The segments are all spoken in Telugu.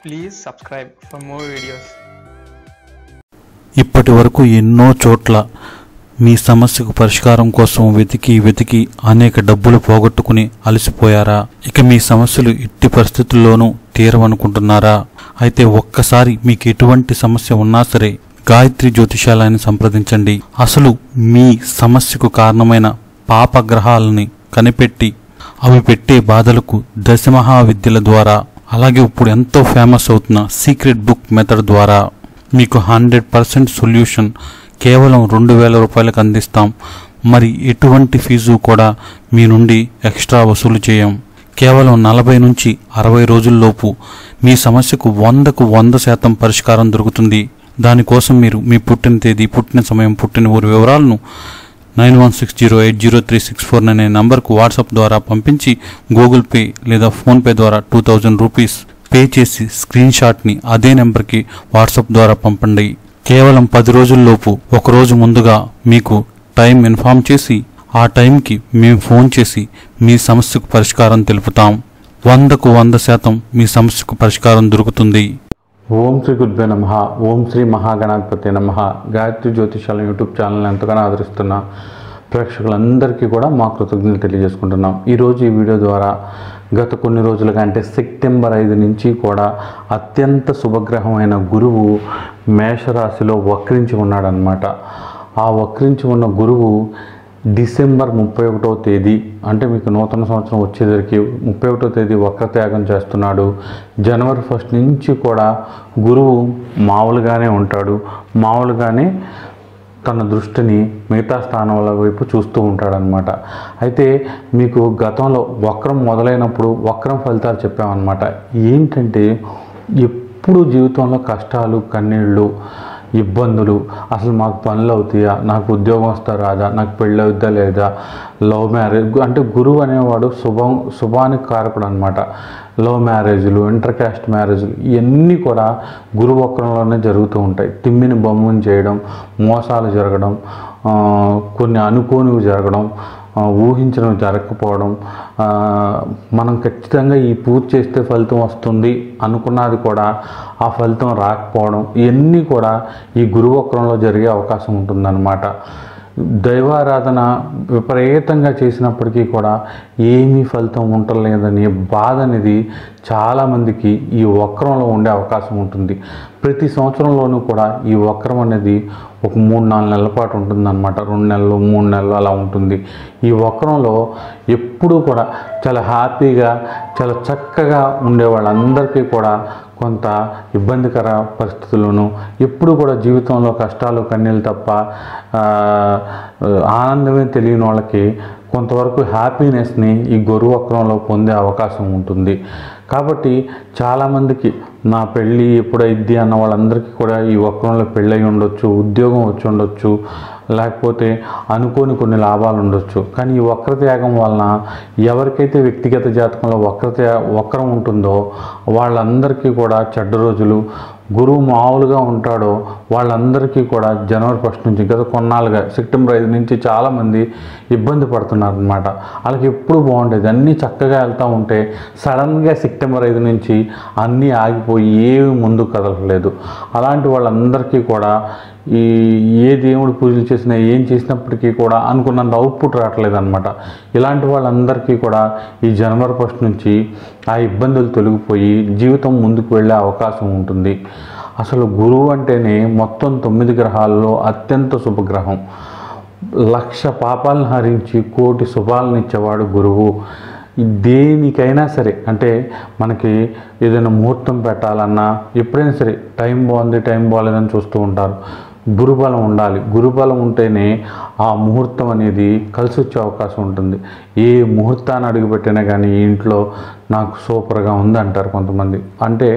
Please subscribe for more videos. ఇప్పటి వరకు ఎన్నో చోట్ల మీ సమస్యకు పరిష్కారం కోసం వెతికి అనేక డబ్బులు పోగొట్టుకుని అలసిపోయారా? ఇక మీ సమస్యలు ఎట్టి పరిస్థితుల్లోనూ తీరవనుకుంటున్నారా? అయితే ఒక్కసారి మీకు ఎటువంటి సమస్య ఉన్నా సరే గాయత్రి జ్యోతిషాలయాన్ని సంప్రదించండి. అసలు మీ సమస్యకు కారణమైన పాపగ్రహాలని కనిపెట్టి అవి పెట్టే బాధలకు దశమహావిద్యల ద్వారా, అలాగే ఇప్పుడు ఎంతో ఫేమస్ అవుతున్న సీక్రెట్ బుక్ మెథడ్ ద్వారా మీకు 100% సొల్యూషన్ కేవలం 2000 రూపాయలకు అందిస్తాం. మరి ఎటువంటి ఫీజు కూడా మీ నుండి ఎక్స్ట్రా వసూలు చేయం. కేవలం 40 నుంచి 60 రోజుల్లోపు మీ సమస్యకు 100కు 100% పరిష్కారం దొరుకుతుంది. దానికోసం మీరు మీ పుట్టిన తేదీ, పుట్టిన సమయం, పుట్టిన ఊరి వివరాలను 9160803649 అనే నంబర్కు వాట్సాప్ ద్వారా పంపించి గూగుల్ పే లేదా ఫోన్పే ద్వారా 2000 రూపీస్ పే చేసి స్క్రీన్ షాట్ని అదే నెంబర్కి వాట్సాప్ ద్వారా పంపండి. కేవలం 10 రోజుల్లోపు ఒకరోజు ముందుగా మీకు టైం ఇన్ఫామ్ చేసి ఆ టైంకి మేము ఫోన్ చేసి మీ సమస్యకు పరిష్కారం తెలుపుతాం. 100కు 100% మీ సమస్యకు పరిష్కారం దొరుకుతుంది. ఓం శ్రీ గురుభ్యో నమః. ఓం శ్రీ మహాగణాధిపతి నమః. గాయత్రి జ్యోతిషాలయం యూట్యూబ్ ఛానల్ని ఎంతగానో ఆదరిస్తున్న ప్రేక్షకులందరికీ కూడా మా కృతజ్ఞతలు తెలియజేసుకుంటున్నాం. ఈరోజు ఈ వీడియో ద్వారా గత కొన్ని రోజులుగా అంటే సెప్టెంబర్ 5 నుంచి కూడా అత్యంత శుభగ్రహమైన గురువు మేషరాశిలో వక్రించి ఉన్నాడనమాట. ఆ వక్రించి ఉన్న గురువు డిసెంబర్ 31వ తేదీ అంటే మీకు నూతన సంవత్సరం వచ్చేసరికి 31వ తేదీ వక్రత్యాగం చేస్తున్నాడు. జనవరి 1 నుంచి కూడా గురువు మామూలుగానే ఉంటాడు. మామూలుగానే తన దృష్టిని మిగతా స్థానాల వైపు చూస్తూ ఉంటాడనమాట. అయితే మీకు గతంలో వక్రం మొదలైనప్పుడు వక్రం ఫలితాలు చెప్పామన్నమాట. ఏంటంటే ఎప్పుడు జీవితంలో కష్టాలు, కన్నీళ్ళు, ఇబ్బందులు, అసలు మాకు పనులు అవుతాయా, నాకు ఉద్యోగం వస్తా రాదా, నాకు పెళ్ళి అవుద్దా లేదా, లవ్ మ్యారేజ్ అంటే గురువు అనేవాడు శుభానికి కారకుడు అనమాట. లవ్ మ్యారేజ్లు, ఇంటర్ క్యాస్ట్ మ్యారేజ్లు ఇవన్నీ కూడా గురువు వక్రంలోనే జరుగుతూ ఉంటాయి. తిమ్మిని బొమ్మని చేయడం, మోసాలు జరగడం, కొన్ని అనుకోనివి జరగడం, ఊహించడం జరగకపోవడం, మనం ఖచ్చితంగా ఈ పూజ చేస్తే ఫలితం వస్తుంది అనుకున్నది కూడా ఆ ఫలితం రాకపోవడం, ఇవన్నీ కూడా ఈ గురువక్రంలో జరిగే అవకాశం ఉంటుందన్నమాట. దైవారాధన విపరీతంగా చేసినప్పటికీ కూడా ఏమీ ఫలితం ఉండలేదని బాధ అనేది చాలామందికి ఈ వక్రంలో ఉండే అవకాశం ఉంటుంది. ప్రతి సంవత్సరంలోనూ కూడా ఈ వక్రం అనేది ఒక 3-4 నెలల పాటు ఉంటుందన్నమాట. 2 నెలలు, 3 నెలలు అలా ఉంటుంది. ఈ వక్రంలో ఎప్పుడూ కూడా చాలా హ్యాపీగా, చాలా చక్కగా ఉండే వాళ్ళందరికీ కూడా కొంత ఇబ్బందికర పరిస్థితుల్లోనూ, ఎప్పుడు కూడా జీవితంలో కష్టాలు, కన్నీళ్ళు తప్ప ఆనందమే తెలియని వాళ్ళకి కొంతవరకు హ్యాపీనెస్ని ఈ గురువక్రంలో పొందే అవకాశం ఉంటుంది. కాబట్టి చాలామందికి నా పెళ్ళి ఎప్పుడైద్ది అన్న వాళ్ళందరికీ కూడా ఈ వక్రంలో పెళ్ళయి ఉండొచ్చు, ఉద్యోగం వచ్చి ఉండొచ్చు, లేకపోతే అనుకోని కొన్ని లాభాలు ఉండొచ్చు. కానీ ఈ వక్రత్యాగం వలన ఎవరికైతే వ్యక్తిగత జాతకంలో వక్రం ఉంటుందో వాళ్ళందరికీ కూడా చెడ్డ రోజులు, గురువు మామూలుగా ఉంటాడో వాళ్ళందరికీ కూడా జనవరి 1 నుంచి గత కొన్నాళ్ళుగా సెప్టెంబర్ 5 నుంచి చాలామంది ఇబ్బంది పడుతున్నారు అనమాట. వాళ్ళకి ఎప్పుడు బాగుండేది, అన్నీ చక్కగా వెళ్తూ ఉంటే సడన్గా సెప్టెంబర్ 5 నుంచి అన్నీ ఆగిపోయి ఏమి ముందుకు కదలలేదు. అలాంటి వాళ్ళందరికీ కూడా ఏ దేవుడు పూజలు చేసినా, ఏం చేసినప్పటికీ కూడా అనుకున్నంత అవుట్పుట్ రావట్లేదు అనమాట. ఇలాంటి వాళ్ళందరికీ కూడా ఈ జనవరి 1 నుంచి ఆ ఇబ్బందులు తొలగిపోయి జీవితం ముందుకు వెళ్ళే అవకాశం ఉంటుంది. అసలు గురువు అంటేనే మొత్తం 9 గ్రహాల్లో అత్యంత శుభగ్రహం. 1,00,000 పాపాలను హరించి 1,00,000 శుభాలను ఇచ్చేవాడు గురువు. దేనికైనా సరే అంటే మనకి ఏదైనా ముహూర్తం పెట్టాలన్నా ఎప్పుడైనా సరే టైం బాగుంది, టైం బాగాలేదని చూస్తూ ఉంటారు. గురుబలం ఉండాలి. గురుబలం ఉంటేనే ఆ ముహూర్తం అనేది కలిసి వచ్చే అవకాశం ఉంటుంది. ఏ ముహూర్తాన్ని అడుగుపెట్టినా కానీ ఇంట్లో నాకు సూపర్గా ఉంది అంటారు కొంతమంది. అంటే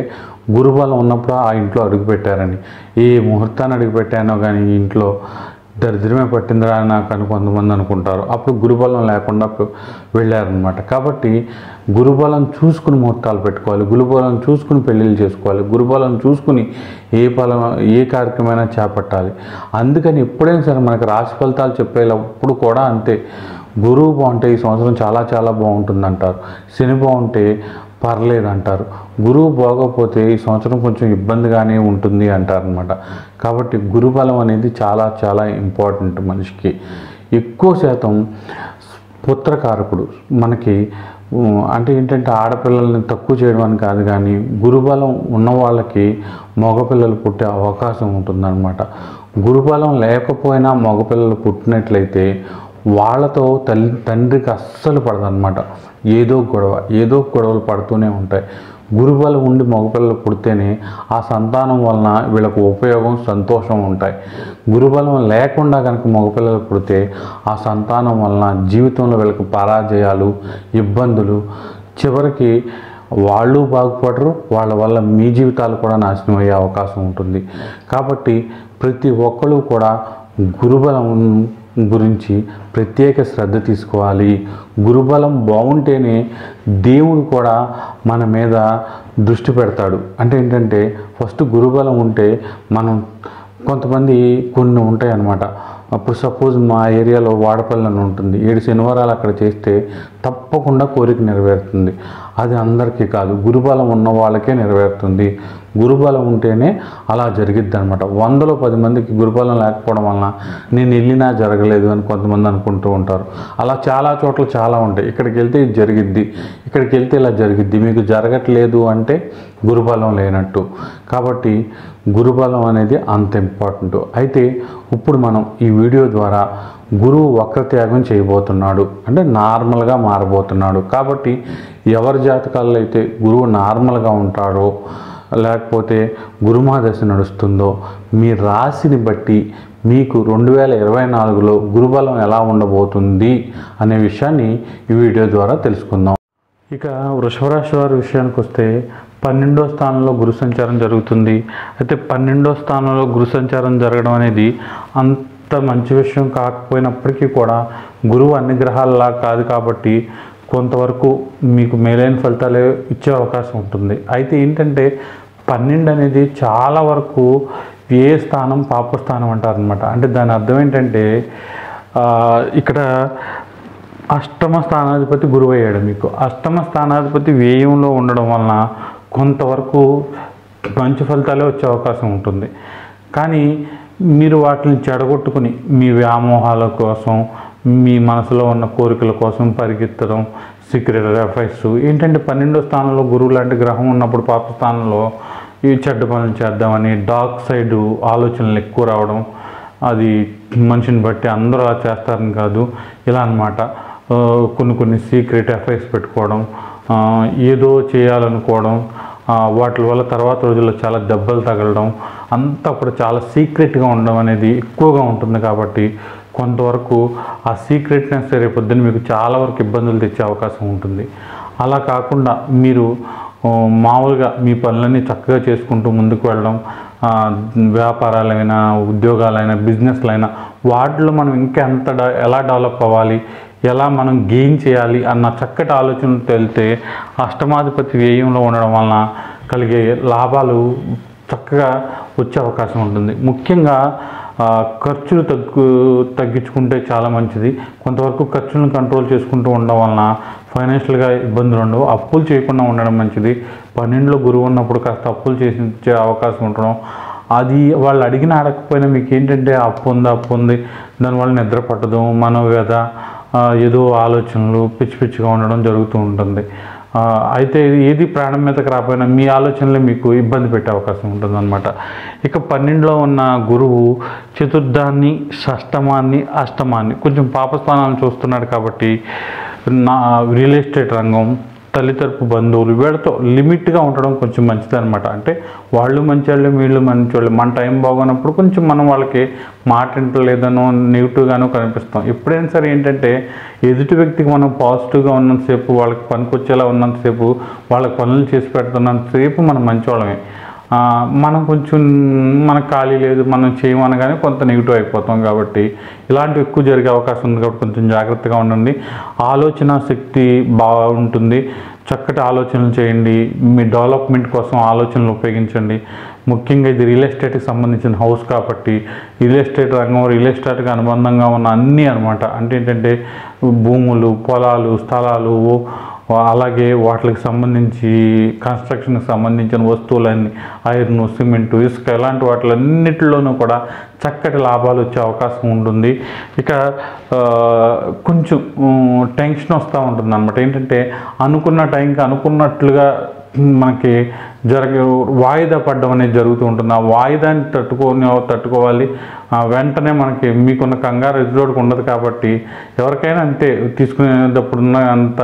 గురుబలం ఉన్నప్పుడు ఆ ఇంట్లో అడుగుపెట్టారని. ఏ ముహూర్తాన్ని అడుగుపెట్టానో కానీ ఇంట్లో దరిద్రమే పట్టిందిరా నాకు అని కొంతమంది అనుకుంటారు. అప్పుడు గురుబలం లేకుండా వెళ్ళారనమాట. కాబట్టి గురుబలం చూసుకుని ముహూర్తాలు పెట్టుకోవాలి, గురుబలం చూసుకుని పెళ్ళిళ్ళు చేసుకోవాలి, గురుబలం చూసుకుని ఏ కార్యక్రమైనా చేపట్టాలి. అందుకని ఎప్పుడైనా సరే మనకు రాశి ఫలితాలు చెప్పేటప్పుడు కూడా అంతే. గురువు బాగుంటే ఈ సంవత్సరం చాలా చాలా బాగుంటుంది అంటారు. శని బాగుంటే పర్లేదు అంటారు. గురువు బాగోపోతే ఈ సంవత్సరం కొంచెం ఇబ్బందిగానే ఉంటుంది అంటారనమాట. కాబట్టి గురుబలం అనేది చాలా చాలా ఇంపార్టెంట్ మనిషికి. ఎక్కువ శాతం పుత్రకారకుడు మనకి అంటే ఏంటంటే ఆడపిల్లల్ని తక్కువ చేయడం అని కాదు, కానీ గురుబలం ఉన్న వాళ్ళకి మగపిల్లలు పుట్టే అవకాశం ఉంటుందన్నమాట. గురుబలం లేకపోయినా మగపిల్లలు పుట్టినట్లయితే వాళ్ళతో తండ్రికి అస్సలు పడదన్నమాట. ఏదో గొడవలు పడుతూనే ఉంటాయి. గురుబలం ఉండి మగపిల్లలు పుడితేనే ఆ సంతానం వలన వీళ్ళకు ఉపయోగం, సంతోషం ఉంటాయి. గురుబలం లేకుండా కనుక మగపిల్లలు పుడితే ఆ సంతానం వలన జీవితంలో వీళ్ళకి పరాజయాలు, ఇబ్బందులు, చివరికి వాళ్ళు బాగుపడరు, వాళ్ళ వల్ల మీ జీవితాలు కూడా నాశనం అయ్యే అవకాశం ఉంటుంది. కాబట్టి ప్రతి ఒక్కరు కూడా గురుబలం గురించి ప్రత్యేక శ్రద్ధ తీసుకోవాలి. గురుబలం బాగుంటేనే దేవుడు కూడా మన మీద దృష్టి పెడతాడు. అంటే ఏంటంటే ఫస్ట్ గురుబలం ఉంటే మనం కొన్ని ఉంటాయి అన్నమాట. అప్పుడు సపోజ్ మా ఏరియాలో వాడపల్లి అని ఉంటుంది. 7 శనివారాలు అక్కడ చేస్తే తప్పకుండా కోరిక నెరవేరుతుంది. అది అందరికీ కాదు, గురుబలం ఉన్న వాళ్ళకే నెరవేరుతుంది. గురుబలం ఉంటేనే అలా జరిగిద్ది అనమాట. 100లో 10 మందికి గురుబలం లేకపోవడం వలన నేను వెళ్ళినా జరగలేదు అని కొంతమంది అనుకుంటూ ఉంటారు. అలా చాలా చోట్ల చాలా ఉంటాయి. ఇక్కడికి వెళ్తే ఇది జరిగిద్ది, ఇక్కడికి వెళ్తే ఇలా జరిగిద్ది. మీకు జరగట్లేదు అంటే గురుబలం లేనట్టు. కాబట్టి గురుబలం అనేది అంత ఇంపార్టెంట్. అయితే ఇప్పుడు మనం ఈ వీడియో ద్వారా గురువు వక్రత్యాగం చేయబోతున్నాడు, అంటే నార్మల్గా మారబోతున్నాడు. కాబట్టి ఎవరి జాతకాల్లో అయితే గురువు నార్మల్గా ఉంటాడో, లేకపోతే గురుమహాదశ నడుస్తుందో, మీ రాశిని బట్టి మీకు 2024లో గురుబలం ఎలా ఉండబోతుంది అనే విషయాన్ని ఈ వీడియో ద్వారా తెలుసుకుందాం. ఇక వృషభ రాశి వారి విషయానికి వస్తే 12వ స్థానంలో గురు సంచారం జరుగుతుంది. అయితే 12వ స్థానంలో గురు సంచారం జరగడం అనేది అంత మంచి విషయం కాకపోయినప్పటికీ కూడా గురువు అన్ని గ్రహాలలా కాదు కాబట్టి కొంతవరకు మీకు మేలైన ఫలితాలే ఇచ్చే అవకాశం ఉంటుంది. అయితే ఏంటంటే 12 అనేది చాలా వరకు ఏ స్థానం పాపస్థానం అంటారనమాట. అంటే దాని అర్థం ఏంటంటే ఇక్కడ అష్టమ స్థానాధిపతి గురువు అయ్యాడు. మీకు అష్టమ స్థానాధిపతి వ్యయంలో ఉండడం వలన కొంతవరకు మంచి ఫలితాలే వచ్చే అవకాశం ఉంటుంది. కానీ మీరు వాటిని చెడగొట్టుకుని మీ వ్యామోహాల కోసం, మీ మనసులో ఉన్న కోరికల కోసం పరిగెత్తడం, సీక్రెట్ అఫైర్స్ ఏంటంటే 12వ స్థానంలో గురువు లాంటి గ్రహం ఉన్నప్పుడు పాప స్థానంలో ఈ చెడ్డ పనులు చేద్దామని డార్క్ సైడ్ ఆలోచనలు ఎక్కువ రావడం, అది మనిషిని బట్టి అందరూ అలా చేస్తారని కాదు, ఇలా అన్నమాట. కొన్ని సీక్రెట్ అఫైర్స్ పెట్టుకోవడం, ఏదో చేయాలనుకోవడం, వాటి వల్ల తర్వాత రోజుల్లో చాలా దెబ్బలు తగలడం, అంతా అప్పుడు చాలా సీక్రెట్గా ఉండడం అనేది ఎక్కువగా ఉంటుంది. కాబట్టి కొంతవరకు ఆ సీక్రెట్నెస్ రేపొద్దున మీకు చాలా వరకు ఇబ్బందులు తెచ్చే అవకాశం ఉంటుంది. అలా కాకుండా మీరు మామూలుగా మీ పనులన్నీ చక్కగా చేసుకుంటూ ముందుకు వెళ్ళడం, వ్యాపారాలైనా, ఉద్యోగాలైనా, బిజినెస్లైనా వాటిలో మనం ఇంకా ఎలా డెవలప్ అవ్వాలి, ఎలా మనం గెయిన్ చేయాలి అన్న చక్కటి ఆలోచనలు తెలితే అష్టమాధిపతి వ్యయంలో ఉండడం వలన కలిగే లాభాలు చక్కగా వచ్చే అవకాశం ఉంటుంది. ముఖ్యంగా ఖర్చులు తగ్గించుకుంటే చాలా మంచిది. కొంతవరకు ఖర్చులను కంట్రోల్ చేసుకుంటూ ఉండడం వలన ఫైనాన్షియల్గా ఇబ్బందులు ఉండవు. అప్పులు చేయకుండా ఉండడం మంచిది. 12లో గురువు ఉన్నప్పుడు కాస్త అప్పులు చేసే అవకాశం ఉండడం, అది వాళ్ళు అడగకపోయినా మీకు ఏంటంటే అప్పు ఉంది, దానివల్ల నిద్ర పట్టదు, మనోవ్యధ, ఏదో ఆలోచనలు పిచ్చిగా ఉండడం జరుగుతూ ఉంటుంది. అయితే ఏది ప్రాణం మీదకి రాకపోయినా మీ ఆలోచనలే మీకు ఇబ్బంది పెట్టే అవకాశం ఉంటుందన్నమాట. ఇక 12లో ఉన్న గురువు చతుర్థాన్ని, షష్టమాన్ని, అష్టమాన్ని కొంచెం పాపస్థానాన్ని చూస్తున్నాడు. కాబట్టి రియల్ ఎస్టేట్ రంగం, తల్లితరపు బంధువులు వీళ్ళతో లిమిట్గా ఉండడం కొంచెం మంచిదన్నమాట. అంటే వాళ్ళు మంచివాళ్ళు, వీళ్ళు మంచివాళ్ళు. మన టైం బాగున్నప్పుడు కొంచెం మనం వాళ్ళకి మాట వింటలేదనో నెగిటివ్గానో కనిపిస్తాం. ఎప్పుడైనా సరే ఏంటంటే ఎదుటి వ్యక్తికి మనం పాజిటివ్గా ఉన్నంతసేపు, వాళ్ళకి పనికొచ్చేలా ఉన్నంతసేపు, వాళ్ళకి పనులు చేసి పెడుతున్నంతసేపు మనం మంచివాళ్ళమే. మనం కొంచెం మనకు ఖాళీ లేదు, మనం చేయమనగానే కొంత నెగిటివ్ అయిపోతాం. కాబట్టి ఇలాంటివి ఎక్కువ జరిగే అవకాశం ఉంది. కాబట్టి కొంచెం జాగ్రత్తగా ఉండండి. ఆలోచన శక్తి బాగుంటుంది. చక్కటి ఆలోచనలు చేయండి. మీ డెవలప్మెంట్ కోసం ఆలోచనలు ఉపయోగించండి. ముఖ్యంగా ఇది రియల్ ఎస్టేట్కి సంబంధించిన హౌస్ కాబట్టి రియల్ ఎస్టేట్ రంగం, రియల్ ఎస్టేట్కి అనుబంధంగా ఉన్న అన్నీ అనమాట. అంటే ఏంటంటే భూములు, పొలాలు, స్థలాలు, అలాగే వాటికి సంబంధించి కన్స్ట్రక్షన్కి సంబంధించిన వస్తువులన్నీ, ఐరన్, సిమెంటు, ఇసుక, ఇలాంటి వాటిలన్నిటిలోనూ కూడా చక్కటి లాభాలు వచ్చే అవకాశం ఉంటుంది. ఇక కొంచెం టెన్షన్ వస్తూ ఉంటుంది అనమాట. ఏంటంటే అనుకున్న టైంకి అనుకున్నట్లుగా మనకి వాయిదా పడడం అనేది జరుగుతూ ఉంటుంది. ఆ వాయిదాన్ని తట్టుకోవాలి. వెంటనే మనకి మీకున్న కంగారు ఎదురోడికి ఉండదు కాబట్టి ఎవరికైనా అంతే, తీసుకునేటప్పుడున్న అంత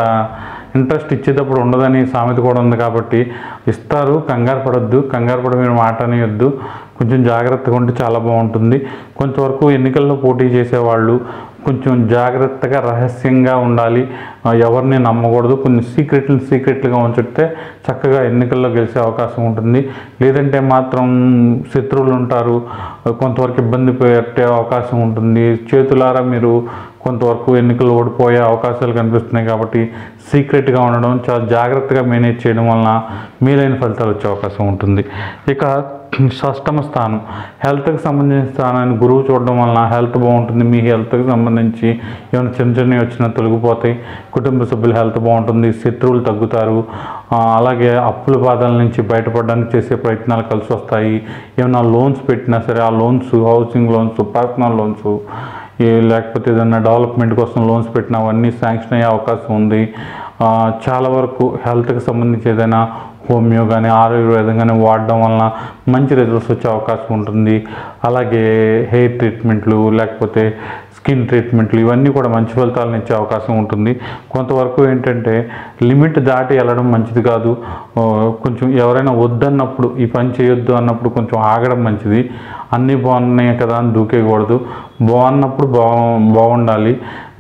ఇంట్రెస్ట్ ఇచ్చేటప్పుడు ఉండదని సామెత కూడా ఉంది కాబట్టి ఇస్తారు. కంగారు పడొద్దు, కంగారు పడి మీరు మాట అనేయొద్దు, కొంచెం జాగ్రత్తగా ఉంటే చాలా బాగుంటుంది. కొంతవరకు ఎన్నికల్లో పోటీ చేసేవాళ్ళు కొంచెం జాగ్రత్తగా రహస్యంగా ఉండాలి, ఎవరిని నమ్మకూడదు, కొన్ని సీక్రెట్లుగా ఉంచితే చక్కగా ఎన్నికల్లో గెలిచే అవకాశం ఉంటుంది. లేదంటే మాత్రం శత్రువులు ఉంటారు, కొంతవరకు ఇబ్బంది పెట్టే అవకాశం ఉంటుంది. చేతులారా మీరు కొంతవరకు ఎన్నికలు ఓడిపోయే అవకాశాలు కనిపిస్తున్నాయి కాబట్టి సీక్రెట్గా ఉండడం, చాలా జాగ్రత్తగా మేనేజ్ చేయడం వలన మేలైన ఫలితాలు వచ్చే అవకాశం ఉంటుంది. ఇక షష్టమ స్థానం, హెల్త్కి సంబంధించిన స్థానాన్ని గురువు చూడడం వలన హెల్త్ బాగుంటుంది. మీ హెల్త్కి సంబంధించి ఏమైనా చిన్నవి వచ్చినా తొలగిపోతాయి. కుటుంబ సభ్యుల హెల్త్ బాగుంటుంది, శత్రువులు తగ్గుతారు. అలాగే అప్పుల బాధల నుంచి బయటపడడానికి చేసే ప్రయత్నాలు కలిసి వస్తాయి. ఏమైనా లోన్స్ పెట్టినా సరే ఆ loans, housing loans, personal loans, లేకపోతే ఏదైనా డెవలప్మెంట్ కోసం లోన్స్ పెట్టినా అవన్నీ శాంక్షన్ అయ్యే అవకాశం ఉంది. చాలా వరకు హెల్త్కి సంబంధించి ఏదైనా హోమియో కానీ ఆయుర్వేదం కానీ వాడడం వలన మంచి రిజల్ట్స్ వచ్చే అవకాశం ఉంటుంది. అలాగే హెయిర్ ట్రీట్మెంట్లు, లేకపోతే స్కిన్ ట్రీట్మెంట్లు, ఇవన్నీ కూడా మంచి ఫలితాలను ఇచ్చే అవకాశం ఉంటుంది. కొంతవరకు ఏంటంటే లిమిట్ దాటి వెళ్ళడం మంచిది కాదు. కొంచెం ఎవరైనా వద్దన్నప్పుడు, ఈ పని చేయొద్దు అన్నప్పుడు కొంచెం ఆగడం మంచిది. అన్నీ బాగున్నాయి కదా అని దూకేయకూడదు. బాగున్నప్పుడు బాగుండాలి.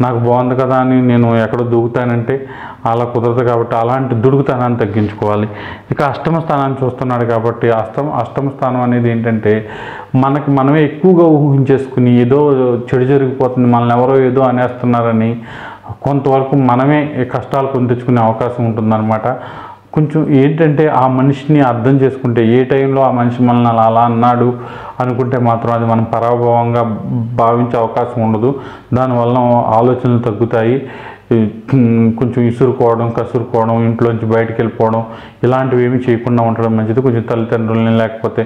నాకు బాగుంది కదా అని నేను ఎక్కడో దూకుతానంటే అలా కుదరదు కాబట్టి అలాంటి దుడుకుతనాన్ని తగ్గించుకోవాలి. ఇక అష్టమ స్థానాన్ని చూస్తున్నాడు కాబట్టి అష్టమ స్థానం అనేది ఏంటంటే మనమే ఎక్కువగా ఊహించేసుకుని ఏదో చెడు జరిగిపోతుంది, మనల్ని ఎవరో ఏదో అనేస్తున్నారని కొంతవరకు మనమే కష్టాలు కొని తెచ్చుకునే అవకాశం ఉంటుందన్నమాట. కొంచెం ఏంటంటే ఆ మనిషిని అర్థం చేసుకుంటే, ఏ టైంలో ఆ మనిషి మనల్ని అలా అన్నాడు అనుకుంటే మాత్రం అది మనం పరాభవంగా భావించే అవకాశం ఉండదు. దానివల్ల ఆలోచనలు తగ్గుతాయి. కొంచెం ఇసురుకోవడం, కసురుకోవడం, ఇంట్లోంచి బయటికి వెళ్ళిపోవడం, ఇలాంటివి ఏమీ చేయకుండా ఉండడం మంచిది. కొంచెం తల్లిదండ్రులని, లేకపోతే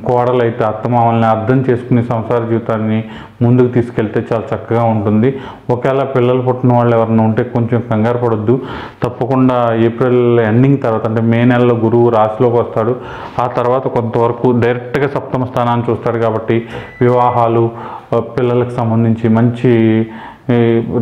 కోడలు అయితే అత్తమామల్ని అర్థం చేసుకుని సంసార జీవితాన్ని ముందుకు తీసుకెళ్తే చాలా చక్కగా ఉంటుంది. ఒకవేళ పిల్లలు పుట్టిన వాళ్ళు ఎవరైనా ఉంటే కొంచెం కంగారు పడొద్దు. తప్పకుండా ఏప్రిల్ ఎండింగ్ తర్వాత, అంటే మే నెలలో గురువు రాశిలోకి వస్తాడు. ఆ తర్వాత కొంతవరకు డైరెక్ట్గా సప్తమ స్థానాన్ని చూస్తాడు కాబట్టి వివాహాలు, పిల్లలకు సంబంధించి మంచి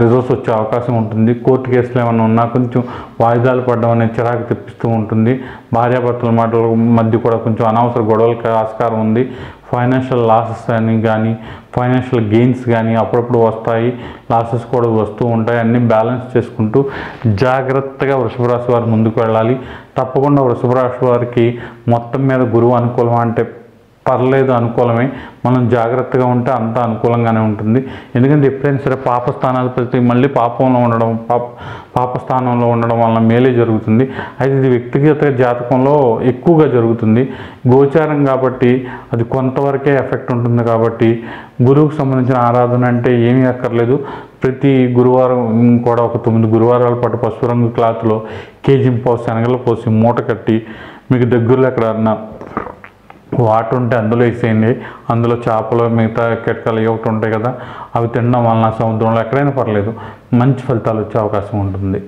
రిజల్ట్స్ వచ్చే అవకాశం ఉంటుంది. కోర్టు కేసులు ఏమైనా ఉన్నా కొంచెం వాయిదాలు పడడం అనేది చిరాకు తెప్పిస్తూ ఉంటుంది. భార్యాభర్తల మాటల మధ్య కూడా కొంచెం అనవసర గొడవలకు ఆస్కారం ఉంది. ఫైనాన్షియల్ లాసెస్ అని కానీ ఫైనాన్షియల్ గెయిన్స్ కానీ అప్పుడప్పుడు వస్తాయి, లాసెస్ కూడా వస్తూ ఉంటాయి. అన్నీ బ్యాలెన్స్ చేసుకుంటూ జాగ్రత్తగా వృషభ రాశి వారు ముందుకు వెళ్ళాలి. తప్పకుండా వృషభ రాశి వారికి మొత్తం మీద గురువు అనుకూలం అంటే పర్లేదు, అనుకూలమే. మనం జాగ్రత్తగా ఉంటే అంతా అనుకూలంగానే ఉంటుంది. ఎందుకంటే ఎప్పుడైనా సరే పాపస్థానాధిపతి మళ్ళీ పాపస్థానంలో ఉండడం వలన మేలే జరుగుతుంది. అయితే ఇది వ్యక్తిగత జాతకంలో ఎక్కువగా జరుగుతుంది. గోచారం కాబట్టి అది కొంతవరకే ఎఫెక్ట్ ఉంటుంది. కాబట్టి గురువుకు సంబంధించిన ఆరాధన అంటే ఏమీ అక్కర్లేదు. ప్రతి గురువారం కూడా ఒక 9 గురువారాల పాటు పసుపు రంగు క్లాత్లో కేజీ శనగలు పోసి మూట కట్టి మీకు దగ్గరలో ఎక్కడన్నా వాటర్ ఉంటే అందులో వేసేయండి. అందులో చేపలు, మిగతా కిటకలు ఒకటి ఉంటాయి కదా, అవి తినడం వలన సముద్రంలో ఎక్కడైనా పర్లేదు మంచి ఫలితాలు వచ్చే అవకాశం ఉంటుంది.